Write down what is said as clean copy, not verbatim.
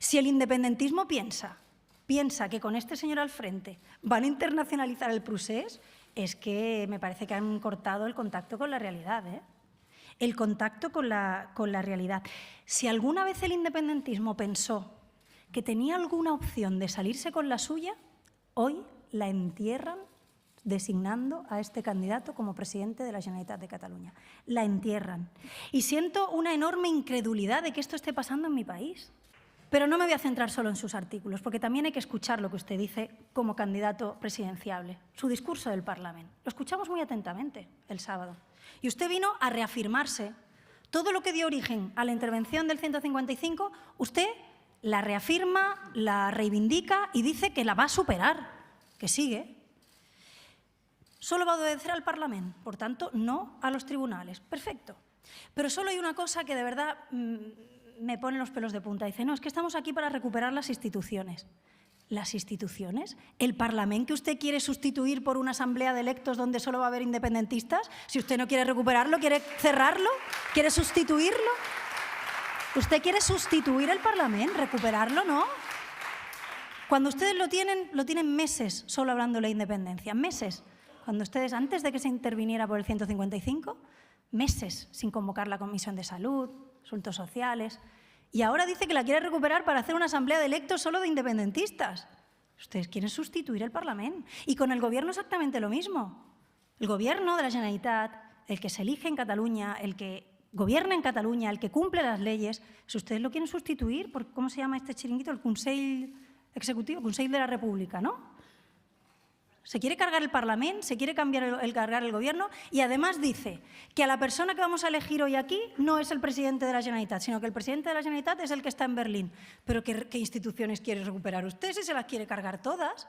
Si el independentismo piensa que con este señor al frente van a internacionalizar el procés, es que me parece que han cortado el contacto con la realidad, ¿eh? El contacto con la realidad. Si alguna vez el independentismo pensó que tenía alguna opción de salirse con la suya, hoy la entierran designando a este candidato como presidente de la Generalitat de Cataluña. La entierran. Y siento una enorme incredulidad de que esto esté pasando en mi país. Pero no me voy a centrar solo en sus artículos, porque también hay que escuchar lo que usted dice como candidato presidenciable, su discurso del Parlamento. Lo escuchamos muy atentamente el sábado. Y usted vino a reafirmarse. Todo lo que dio origen a la intervención del 155, usted la reafirma, la reivindica y dice que la va a superar, que sigue. Solo va a obedecer al Parlamento, por tanto, no a los tribunales. Perfecto. Pero solo hay una cosa que de verdad me pone los pelos de punta. Dice, no, es que estamos aquí para recuperar las instituciones. ¿Las instituciones? ¿El Parlamento que usted quiere sustituir por una asamblea de electos donde solo va a haber independentistas? Si usted no quiere recuperarlo, ¿quiere cerrarlo? ¿Quiere sustituirlo? ¿Usted quiere sustituir el Parlamento? ¿Recuperarlo? ¿No? Cuando ustedes lo tienen meses solo hablando de la independencia. Meses. Cuando ustedes, antes de que se interviniera por el 155, meses sin convocar la Comisión de Salud, Asuntos Sociales, y ahora dice que la quiere recuperar para hacer una asamblea de electos solo de independentistas. Ustedes quieren sustituir el Parlamento. Y con el Gobierno exactamente lo mismo. El Gobierno de la Generalitat, el que se elige en Cataluña, el que gobierna en Cataluña, el que cumple las leyes, si ustedes lo quieren sustituir por, ¿cómo se llama este chiringuito? El Consell Executivo, Consell de la República, ¿no? Se quiere cargar el Parlamento, se quiere cargar el Gobierno y además dice que a la persona que vamos a elegir hoy aquí no es el presidente de la Generalitat, sino que el presidente de la Generalitat es el que está en Berlín. ¿Pero qué instituciones quiere recuperar usted si se las quiere cargar todas?